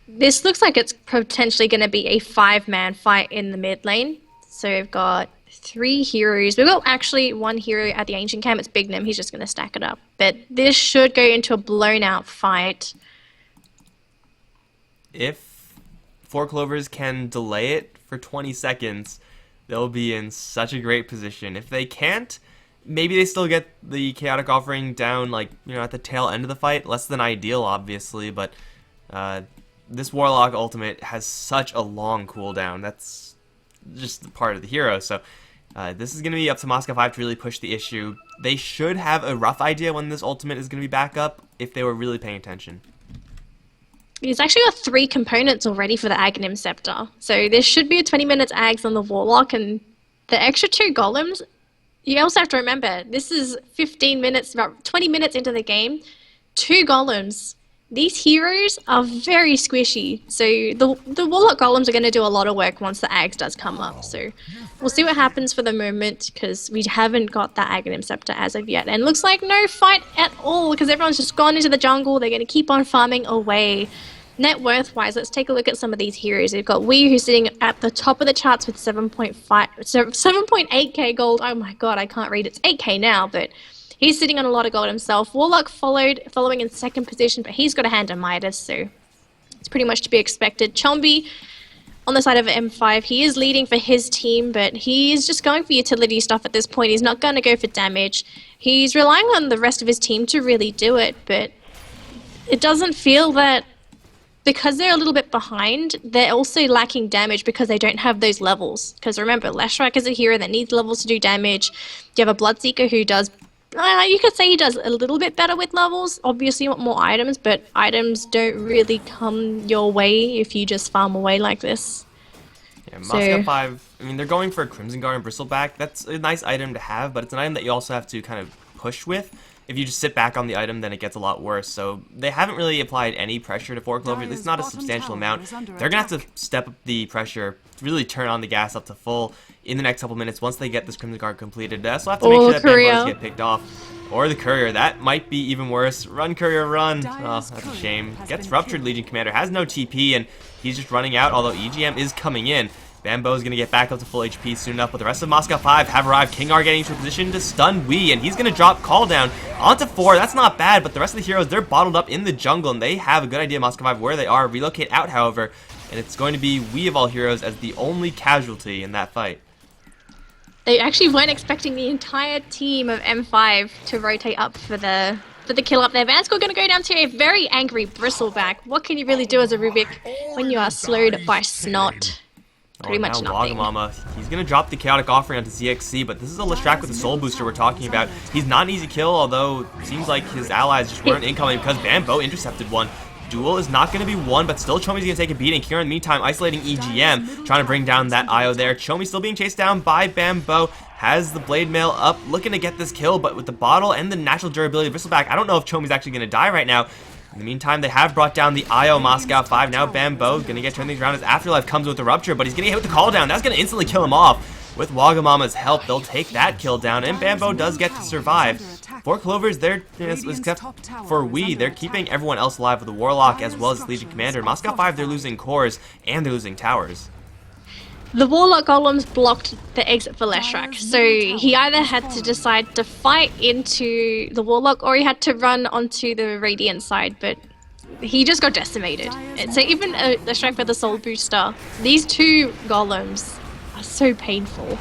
This looks like it's potentially going to be a 5-man fight in the mid lane. So we've got 3 heroes. We've got actually 1 hero at the ancient camp. It's Bignum. He's just going to stack it up. But this should go into a blown out fight. If 4 Clovers can delay it for 20 seconds, they'll be in such a great position. If they can't, maybe they still get the Chaotic Offering down, like, you know, at the tail end of the fight. Less than ideal, obviously, but this Warlock ultimate has such a long cooldown. That's just part of the hero. So this is going to be up to Moscow 5 to really push the issue. They should have a rough idea when this ultimate is going to be back up if they were really paying attention. He's actually got 3 components already for the Aghanim Scepter. So there should be a 20 minutes Ags on the Warlock, and the extra 2 Golems. You also have to remember, this is 15 minutes, about 20 minutes into the game. 2 Golems. These heroes are very squishy, so the Warlock Golems are going to do a lot of work once the Ags does come up. So we'll see what happens for the moment, because we haven't got that Aghanim Scepter as of yet. And looks like no fight at all, because everyone's just gone into the jungle. They're going to keep on farming away. Net worth-wise, let's take a look at some of these heroes. We've got Wii, who's sitting at the top of the charts with 7.8k gold. Oh my god, I can't read. It's 8k now, but he's sitting on a lot of gold himself. Warlock following in 2nd position, but he's got a hand of Midas, so it's pretty much to be expected. Chombi on the side of M5, he is leading for his team, but he's just going for utility stuff at this point. He's not going to go for damage. He's relying on the rest of his team to really do it, but it doesn't feel that because they're a little bit behind, they're also lacking damage because they don't have those levels. Because remember, Leshrac is a hero that needs levels to do damage. You have a Bloodseeker who does, you could say he does a little bit better with levels. Obviously you want more items, but items don't really come your way if you just farm away like this. Yeah, Moscow 5, I mean, they're going for a Crimson Guard and Bristleback. That's a nice item to have, but it's an item that you also have to kind of push with. If you just sit back on the item, then it gets a lot worse. So they haven't really applied any pressure to 4 Clovers. It's not a substantial amount. They're going to have to step up the pressure, really turn on the gas up to full in the next couple minutes once they get this Crimson Guard completed. They also have to make sure that Bambos get picked off. Or the Courier. That might be even worse. Run, Courier, run. Oh, that's a shame. Gets Ruptured. Legion Commander has no TP, and he's just running out, although EGM is coming in. Bambo's going to get back up to full HP soon enough, but the rest of Moscow 5 have arrived. Kingar getting into a position to stun Wii, and he's going to drop Call down onto 4. That's not bad, but the rest of the heroes, they're bottled up in the jungle, and they have a good idea, Moscow 5, where they are. Relocate out, however, and it's going to be Wii of all heroes as the only casualty in that fight. They actually weren't expecting the entire team of M5 to rotate up for the kill up there. Vanskoy going to go down to a very angry Bristleback. What can you really do as a Rubik when you are slowed by Snot? Pretty much nothing. Wagamama, he's going to drop the Chaotic Offering onto ZXC, but this is a Leshrac with a Soul Booster we're talking about. He's not an easy kill, although it seems like his allies just weren't incoming because Bambo intercepted one. Duel is not going to be won, but still Chomi's going to take a beating. Kira in the meantime isolating EGM, trying to bring down that IO there. Chomi still being chased down by Bambo, has the Blade Mail up, looking to get this kill, but with the bottle and the natural durability of Bristleback, I don't know if Chomi's actually going to die right now. In the meantime, they have brought down the IO Moscow 5. Now Bambo is going to get turned things around as Afterlife comes with the Rupture, but he's going to get hit with the Call down. That's going to instantly kill him off. With Wagamama's help, they'll take that kill down, and Bambo does get to survive. 4 Clovers, they're, except for Wii, they're keeping everyone else alive with the Warlock as well as Legion Commander. Moscow 5, they're losing cores, and they're losing towers. The Warlock Golems blocked the exit for Leshrac, so he either had to decide to fight into the Warlock or he had to run onto the Radiant side, but he just got decimated. So even Leshrac with the Soul Booster, these 2 Golems are so painful.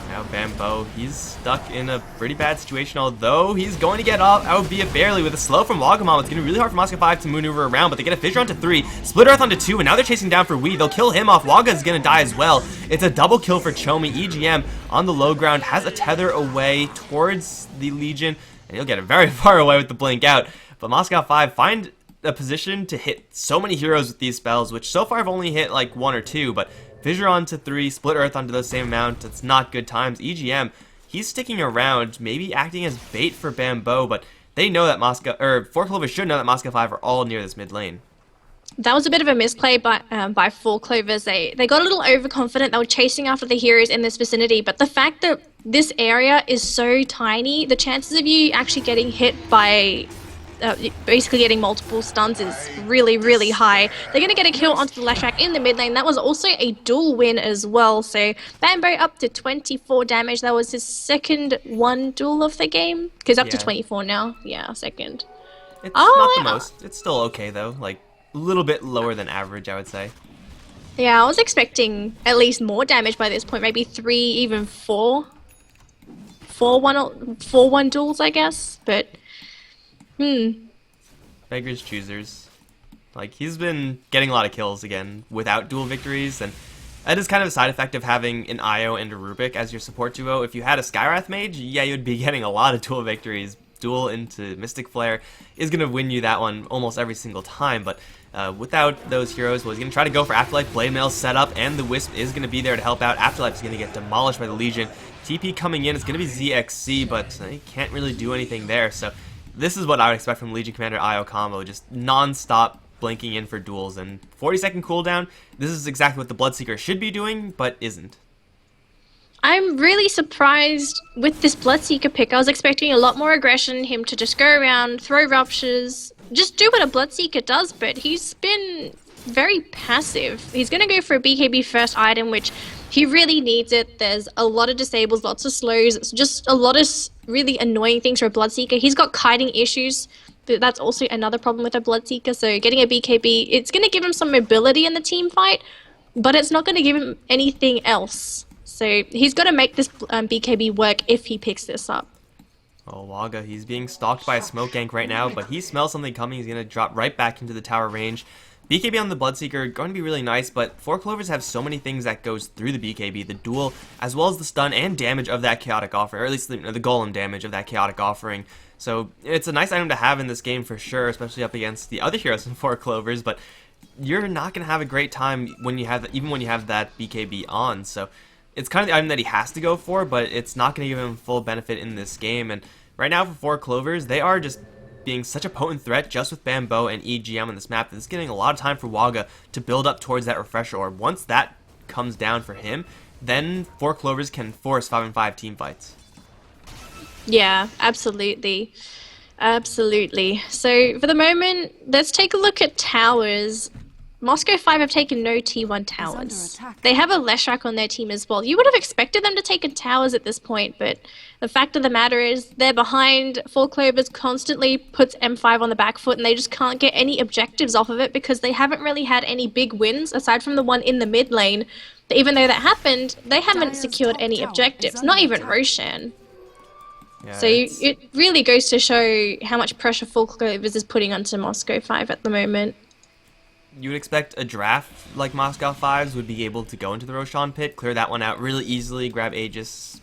Now Bambo, he's stuck in a pretty bad situation, although he's going to get off, albeit barely, with a slow from Wagamama. It's going to be really hard for Moscow 5 to maneuver around, but they get a Fissure onto 3, Split Earth onto 2, and now they're chasing down for Wii. They'll kill him off. Waga is going to die as well. It's a double kill for Chomi. EGM on the low ground has a tether away towards the Legion, and he'll get it very far away with the blink out. But Moscow 5 find a position to hit so many heroes with these spells, which so far have only hit like 1 or 2, but Fissure onto 3, Split Earth onto the same amount. It's not good times. EGM, he's sticking around, maybe acting as bait for Bambo, but they know that 4 Clovers should know that Moscow 5 are all near this mid lane. That was a bit of a misplay by 4 Clovers. They got a little overconfident. They were chasing after the heroes in this vicinity, but the fact that this area is so tiny, the chances of you actually getting hit by basically getting multiple stuns is really, really high. They're going to get a kill onto the Leshrac in the mid lane. That was also a dual win as well. So Bambo up to 24 damage. That was his second one duel of the game. Because up to 24 now. Yeah, second. It's not the most. It's still okay though. Like a little bit lower than average, I would say. Yeah, I was expecting at least more damage by this point. Maybe 3, even 4. 4-1 duels, I guess. But Beggars choosers. Like, he's been getting a lot of kills again without dual victories, and that is kind of a side effect of having an Io and a Rubik as your support duo. If you had a Skywrath Mage, yeah, you'd be getting a lot of dual victories. Duel into Mystic Flare is going to win you that one almost every single time, but without those heroes, well, he's going to try to go for Afterlife. Blade Mail set up, and the Wisp is going to be there to help out. Afterlife is going to get demolished by the Legion. TP coming in is going to be ZXC, but he can't really do anything there, so this is what I would expect from Legion Commander Io combo, just non-stop blinking in for duels, and 40-second cooldown. This is exactly what the Bloodseeker should be doing, but isn't. I'm really surprised with this Bloodseeker pick. I was expecting a lot more aggression, him to just go around, throw ruptures, just do what a Bloodseeker does, but he's been very passive. He's going to go for a BKB first item, which he really needs it. There's a lot of disables, lots of slows. It's just a lot of really annoying things for a Bloodseeker. He's got kiting issues. That's also another problem with a Bloodseeker. So getting a BKB, it's going to give him some mobility in the team fight, but it's not going to give him anything else. So he's got to make this BKB work if he picks this up. Oh, Waga, he's being stalked by a smoke gank right now, but he smells something coming. He's going to drop right back into the tower range. BKB on the Bloodseeker, going to be really nice, but 4 Clovers have so many things that goes through the BKB, the duel, as well as the stun and damage of that Chaotic Offering, or at least the Golem damage of that Chaotic Offering. So it's a nice item to have in this game for sure, especially up against the other heroes in 4 Clovers, but you're not going to have a great time when you have, even when you have that BKB on, so it's kind of the item that he has to go for, but it's not going to give him full benefit in this game, and right now for 4 Clovers, they are just being such a potent threat just with Bambo and EGM on this map that it's getting a lot of time for Waga to build up towards that Refresher Orb. Once that comes down for him, then 4 Clovers can force 5-on-5 team fights. Yeah, absolutely. Absolutely. So for the moment, let's take a look at towers. Moscow 5 have taken no T1 towers. They have a Leshrac on their team as well. You would have expected them to take towers at this point, but the fact of the matter is they're behind. 4 Clovers constantly puts M5 on the back foot, and they just can't get any objectives off of it because they haven't really had any big wins aside from the one in the mid lane. But even though that happened, they haven't secured any objectives, not even Roshan. Yeah, so it really goes to show how much pressure 4 Clovers is putting onto Moscow 5 at the moment. You would expect a draft like Moscow 5s would be able to go into the Roshan pit, clear that one out really easily, grab Aegis,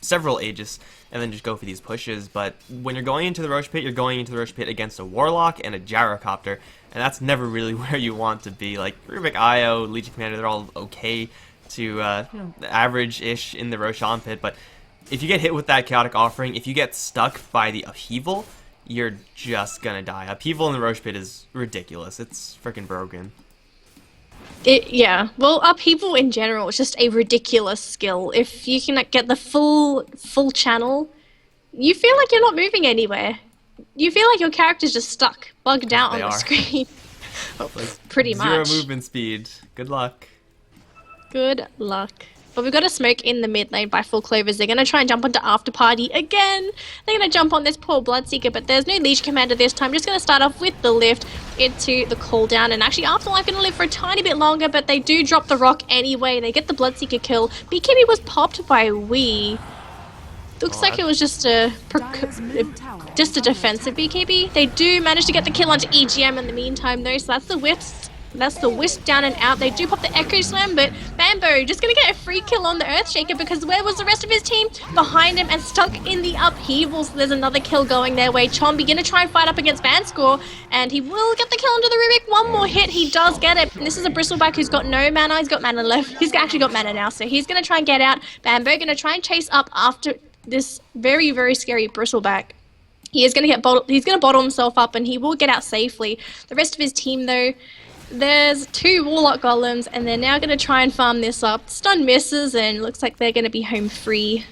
several Aegis, and then just go for these pushes. But when you're going into the Rosh pit, you're going into the Rosh pit against a Warlock and a Gyrocopter, and that's never really where you want to be. Like Rubik, Io, Legion Commander, they're all okay to average-ish in the Roshan pit, but if you get hit with that Chaotic Offering, if you get stuck by the Upheaval, you're just gonna die. Upheaval in the Rosh pit is ridiculous. It's freaking broken. Yeah, well, Upheaval in general is just a ridiculous skill. If you can get the full channel, you feel like you're not moving anywhere. You feel like your character's just stuck, bugged out on the screen. Pretty much. Zero movement speed. Good luck. Good luck. But we've got a smoke in the mid lane by 4 Clovers. They're going to try and jump onto After Party again. They're going to jump on this poor Bloodseeker, but there's no Legion Commander this time. Just going to start off with the lift into the cooldown. And actually, Afterlife going to live for a tiny bit longer, but they do drop the rock anyway. They get the Bloodseeker kill. BKB was popped by Wii. Looks like it was just a defensive BKB. They do manage to get the kill onto EGM in the meantime, though, so that's the Wisp. That's the Wisp down and out. They do pop the Echo Slam, but Bambo just going to get a free kill on the Earthshaker because where was the rest of his team? Behind him and stuck in the Upheaval. So there's another kill going their way. Chombi going to try and fight up against Vanscore, and he will get the kill onto the Rubik. One more hit, he does get it. And this is a Bristleback who's got no mana. He's got mana left. He's actually got mana now, so he's going to try and get out. Bambo going to try and chase up after this very, very scary Bristleback. He is going to get he's going to bottle himself up, and he will get out safely. The rest of his team, though, there's 2 Warlock Golems, and they're now going to try and farm this up. Stun misses, and looks like they're going to be home free.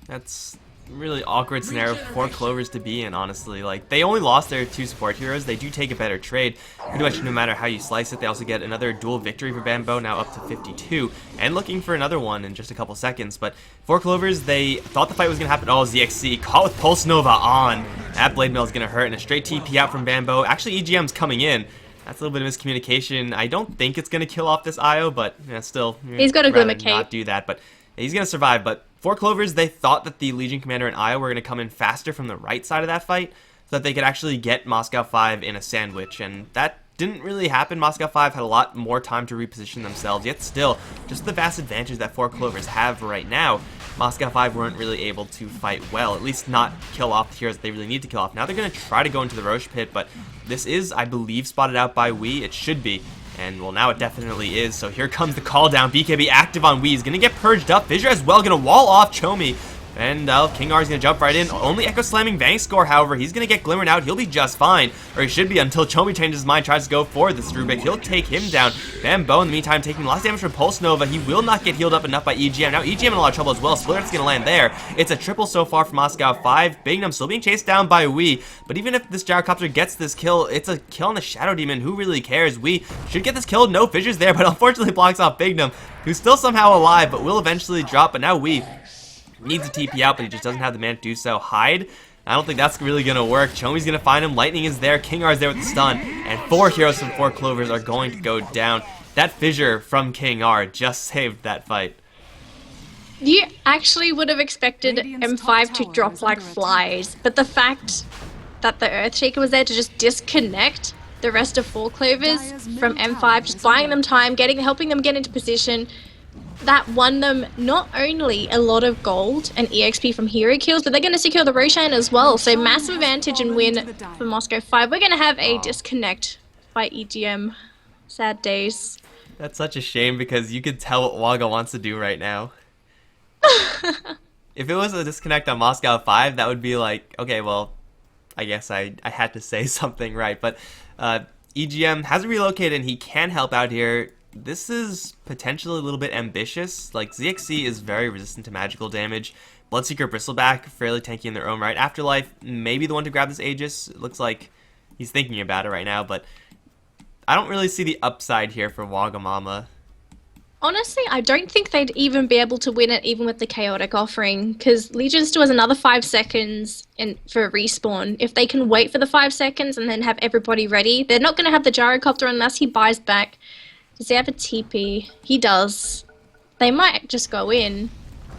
That's really awkward scenario for Clovers to be in, honestly. Like, they only lost their 2 support heroes. They do take a better trade, pretty much no matter how you slice it. They also get another dual victory for Bambo, now up to 52, and looking for another one in just a couple seconds. But for Clovers, they thought the fight was going to happen. Oh, ZXC caught with Pulse Nova on. That Blade Mail is going to hurt, and a straight TP out from Bambo. Actually, EGM's coming in. That's a little bit of miscommunication. I don't think it's going to kill off this IO, but yeah, still, he's got a Glimmer Cape. Not do that, but he's going to survive. But for Clovers, they thought that the Legion Commander and IO were going to come in faster from the right side of that fight so that they could actually get Moscow 5 in a sandwich, and that didn't really happen. Moscow 5 had a lot more time to reposition themselves, yet still, just the vast advantage that 4 Clovers have right now, Moscow 5 weren't really able to fight well, at least not kill off the heroes that they really need to kill off. Now they're going to try to go into the Roche pit, but this is, I believe, spotted out by Wii. It should be. And, well, now it definitely is. So here comes the call down. BKB active on Wii. He's going to get purged up. Fissure as well. Going to wall off Chomi. And King R is going to jump right in. Only Echo slamming Vang score, however. He's going to get glimmered out. He'll be just fine. Or he should be until Chomi changes his mind, tries to go for this Rubik. He'll take him down. Bambo, in the meantime, taking lots of damage from Pulse Nova. He will not get healed up enough by EGM. Now EGM in a lot of trouble as well. Splitter's going to land there. It's a triple so far for Moscow 5. Bignum still being chased down by Wii. But even if this Gyrocopter gets this kill, it's a kill on the Shadow Demon. Who really cares? Wii should get this kill. No Fissures there, but unfortunately blocks off Bignum, who's still somehow alive, but will eventually drop. But now Wii needs a TP out, but he just doesn't have the mana to do so. Hide. I don't think that's really going to work. Chomi's going to find him. Lightning is there. King R is there with the stun. And 4 heroes from 4 Clovers are going to go down. That Fissure from King R just saved that fight. You actually would have expected M5 to drop like flies, but the fact that the Earthshaker was there to just disconnect the rest of 4 Clovers from M5, just buying them time, helping them get into position, that won them not only a lot of gold and EXP from hero kills, but they're going to secure the Roshan as well. So massive advantage and win for Moscow 5. We're going to have a disconnect by EGM. Sad days. That's such a shame because you could tell what Waga wants to do right now. If it was a disconnect on Moscow 5, that would be like, okay, well, I guess I had to say something right. But EGM hasn't relocated and he can help out here. This is potentially a little bit ambitious. Like, ZXC is very resistant to magical damage. Bloodseeker Bristleback, fairly tanky in their own right. Afterlife, maybe the one to grab this Aegis. It looks like he's thinking about it right now, but I don't really see the upside here for Wagamama. Honestly, I don't think they'd even be able to win it even with the Chaotic offering, because Legion still has another 5 seconds for a respawn. If they can wait for the 5 seconds and then have everybody ready, they're not going to have the Gyrocopter unless he buys back. Does he have a TP? He does. They might just go in.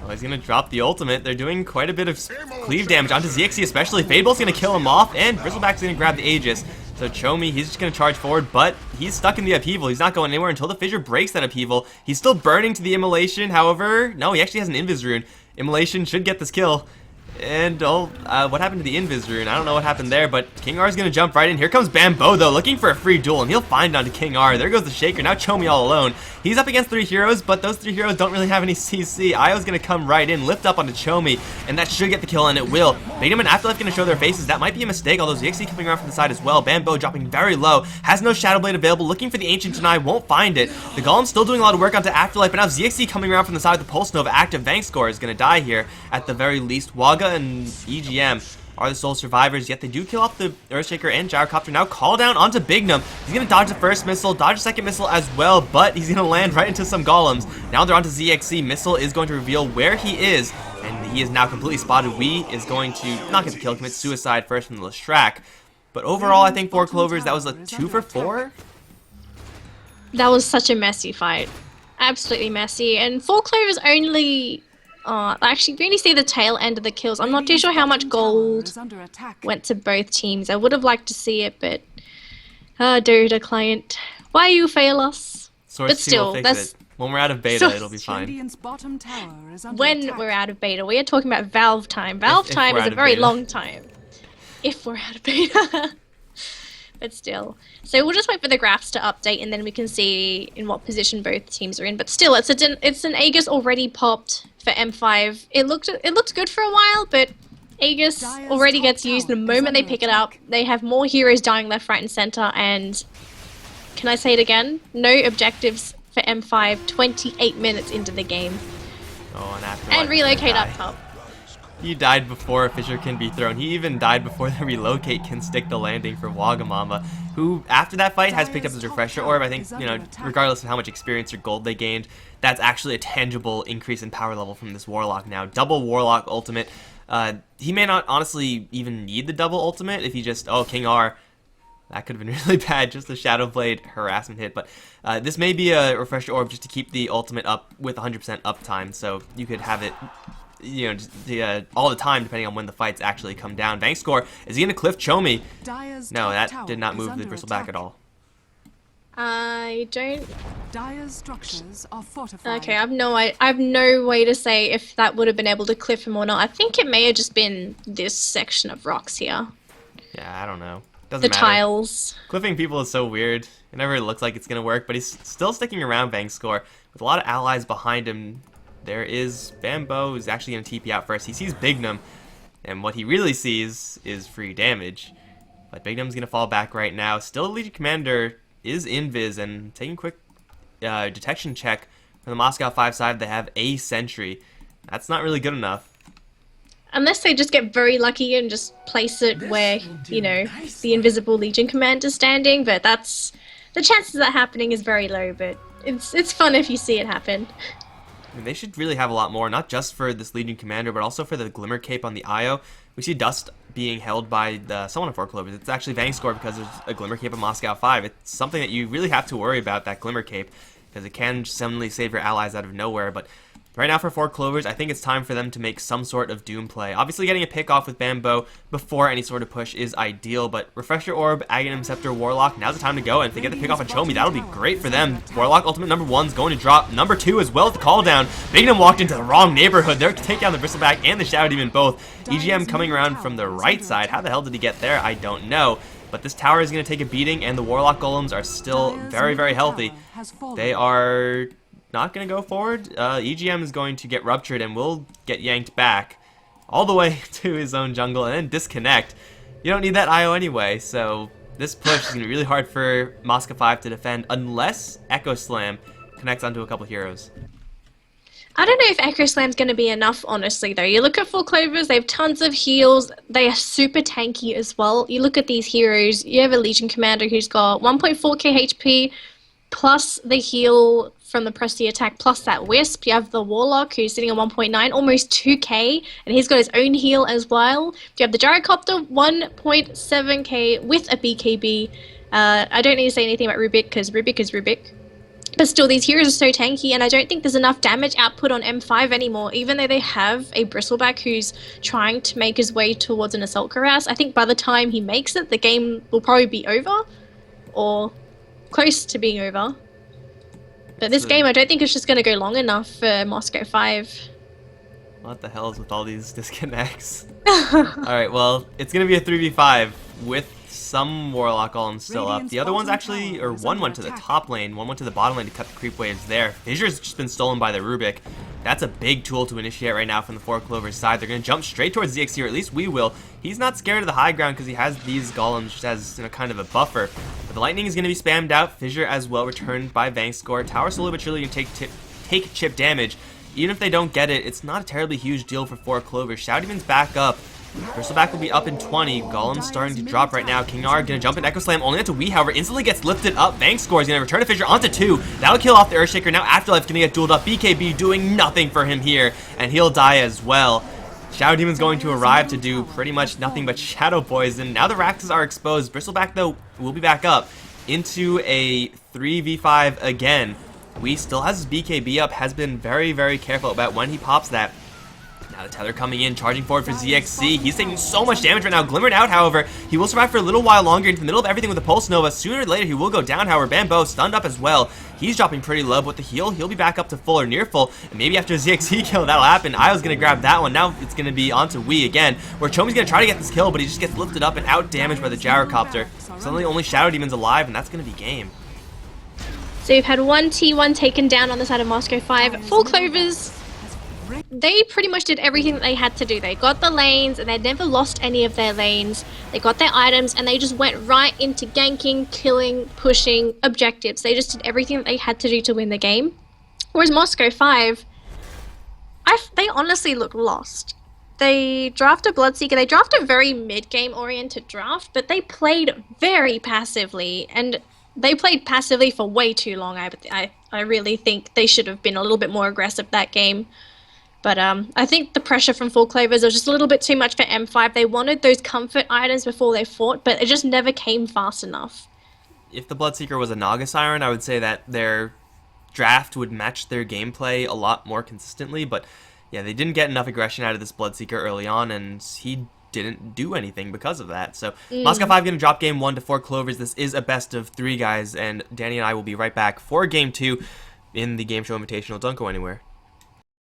Oh, he's going to drop the ultimate. They're doing quite a bit of cleave damage onto ZXC especially. Fadebolt's going to kill him off, and Bristleback's going to grab the Aegis. So Chomi, he's just going to charge forward, but he's stuck in the upheaval. He's not going anywhere until the Fissure breaks that upheaval. He's still burning to the Immolation. However, no, he actually has an Invis rune. Immolation should get this kill. And, what happened to the Invis rune? I don't know what happened there, but King R is going to jump right in. Here comes Bambo, though, looking for a free duel, and he'll find onto King R. There goes the Shaker. Now Chomi all alone. He's up against 3 heroes, but those 3 heroes don't really have any CC. Io's going to come right in, lift up onto Chomi, and that should get the kill, and it will. Magnum and Afterlife going to show their faces. That might be a mistake, although ZXC coming around from the side as well. Bambo dropping very low, has no Shadow Blade available, looking for the Ancient Deny, won't find it. The Golem's still doing a lot of work onto Afterlife, but now ZXC coming around from the side with the Pulse Nova. Active Vang score is going to die here at the very least. Waga and EGM are the sole survivors, yet they do kill off the Earthshaker and Gyrocopter. Now call down onto Bignum. He's going to dodge the first missile, dodge the second missile as well, but he's going to land right into some golems. Now they're onto ZXC. Missile is going to reveal where he is, and he is now completely spotted. Wii is going to not get the kill, commit suicide first from the Lestrak. But overall, I think 4 Clovers, that was a 2 for 4. That was such a messy fight. Absolutely messy. And 4 Clovers only... actually, we only see the tail end of the kills. I'm not too sure how much gold went to both teams. I would have liked to see it, but... Dota client, why you fail us? Source but still, that's... When we're out of beta, it'll be fine. When we're out of beta. We are talking about Valve time. Valve time is a very long time. If we're out of beta. But still. So we'll just wait for the graphs to update, and then we can see in what position both teams are in. But still, it's an Aegis already popped for M5. It looked good for a while, but Aegis already gets used the moment they pick it up. They have more heroes dying left, right, and center. And can I say it again? No objectives for M5. 28 minutes into the game. Oh, and relocate up top. He died before a Fissure can be thrown. He even died before the relocate can stick the landing for Wagamama, who, after that fight, has picked up his refresher orb. I think, regardless of how much experience or gold they gained, that's actually a tangible increase in power level from this Warlock now. Double Warlock ultimate. He may not honestly even need the double ultimate if he just, King R. That could have been really bad, just the Shadow Blade harassment hit, but this may be a refresher orb just to keep the ultimate up with 100% uptime, so you could have it all the time, depending on when the fights actually come down. Bank score. Is he going to cliff Chomi? No, that did not move the Bristleback at all. I don't. Dire's structures are fortified. Okay, I have no way to say if that would have been able to cliff him or not. I think it may have just been this section of rocks here. Yeah, I don't know. Doesn't the matter. Tiles. Cliffing people is so weird. It never looks like it's going to work, but he's still sticking around Bank score with a lot of allies behind him. There is Bambo, who's actually going to TP out first. He sees Bignum, and what he really sees is free damage. But Bignum's going to fall back right now. Still, the Legion Commander is invis and taking a quick detection check from the Moscow 5 side. They have a sentry. That's not really good enough. Unless they just get very lucky and just place it where, the invisible Legion Commander's standing. But that's... the chances of that happening is very low, but it's fun if you see it happen. They should really have a lot more, not just for this Legion Commander, but also for the Glimmer Cape on the Io. We see Dust being held by someone of 4 Clovers. It's actually Vang score because there's a Glimmer Cape of Moscow 5. It's something that you really have to worry about, that Glimmer Cape, because it can suddenly save your allies out of nowhere. But right now for 4 Clovers, I think it's time for them to make some sort of Doom play. Obviously getting a pick off with Bambo before any sort of push is ideal, but Refresher Orb, Aghanim Scepter, Warlock, now's the time to go, and if they get the pick off of Chomi, that'll be great for them. Warlock Ultimate number 1's going to drop. Number 2 as well with the call down. Bignum walked into the wrong neighborhood. They're to take down the Bristleback and the Shadow Demon both. EGM coming around from the right side. How the hell did he get there? I don't know. But this tower is going to take a beating, and the Warlock Golems are still very, very healthy. They are not going to go forward. EGM is going to get ruptured and will get yanked back all the way to his own jungle and then disconnect. You don't need that IO anyway, so this push is going to be really hard for Moscow 5 to defend unless Echo Slam connects onto a couple heroes. I don't know if Echo Slam's going to be enough, honestly, though. You look at 4 Clovers, they have tons of heals. They are super tanky as well. You look at these heroes, you have a Legion Commander who's got 1.4k HP, plus the heal from the Prestige attack, plus that Wisp. You have the Warlock, who's sitting at 1.9, almost 2k, and he's got his own heal as well. You have the Gyrocopter, 1.7k with a BKB. I don't need to say anything about Rubik, because Rubik is Rubik. But still, these heroes are so tanky, and I don't think there's enough damage output on M5 anymore, even though they have a Bristleback who's trying to make his way towards an Assault Cuirass. I think by the time he makes it, the game will probably be over, or close to being over. But this game, I don't think it's just going to go long enough for Moscow 5. What the hell is with all these disconnects? Alright, well, it's going to be a 3v5 with some Warlock Golems still up. The other one's actually, or one went to the top lane, one went to the bottom lane to cut the creep waves there. Fissure's just been stolen by the Rubik. That's a big tool to initiate right now from the 4 Clovers side. They're going to jump straight towards ZXC, or at least we will. He's not scared of the high ground because he has these golems just as kind of a buffer. But the lightning is going to be spammed out. Fissure as well returned by Vangscore. Tower slowly but surely going to take chip damage. Even if they don't get it, it's not a terribly huge deal for 4 Clovers. Shadow Demon's back up. Bristleback will be up in 20. Golem's starting to drop right now. King R gonna jump in Echo Slam only onto Wee, however, instantly gets lifted up. Vangscore is gonna return to Fissure onto 2. That'll kill off the Earthshaker. Now Afterlife gonna get dueled up. BKB doing nothing for him here, and he'll die as well. Shadow Demon's going to arrive to do pretty much nothing but Shadow Poison. Now the Raxes are exposed. Bristleback, though, will be back up into a 3v5 again. Wee still has his BKB up, has been very, very careful about when he pops that. Now the Tether coming in, charging forward for ZXC. He's taking so much damage right now. Glimmered out, however. He will survive for a little while longer into the middle of everything with a Pulse Nova. Sooner or later, he will go down, however. Bambo stunned up as well. He's dropping pretty low, but with the heal, he'll be back up to full or near full. And maybe after a ZXC kill, that'll happen. Io's going to grab that one. Now it's going to be onto Wee again, where Chomi's going to try to get this kill, but he just gets lifted up and out damaged by the Gyrocopter. Suddenly, only Shadow Demon's alive, and that's going to be game. So you've had one T1 taken down on the side of Moscow 5. 4 Clovers, they pretty much did everything that they had to do. They got the lanes, and they never lost any of their lanes. They got their items, and they just went right into ganking, killing, pushing, objectives. They just did everything that they had to do to win the game. Whereas Moscow 5, they honestly look lost. they draft a Bloodseeker. They draft a very mid-game oriented draft, but they played very passively, and they played passively for way too long. I really think they should have been a little bit more aggressive that game. But I think the pressure from full Clovers was just a little bit too much for M5. They wanted those comfort items before they fought, but it just never came fast enough. If the Bloodseeker was a Naga Siren, I would say that their draft would match their gameplay a lot more consistently, but yeah, they didn't get enough aggression out of this Bloodseeker early on, and he didn't do anything because of that. So Moscow 5 going to drop game 1 to 4 Clovers. This is a best of 3, guys, and Danny and I will be right back for game 2 in the Game Show Invitational. Don't go anywhere.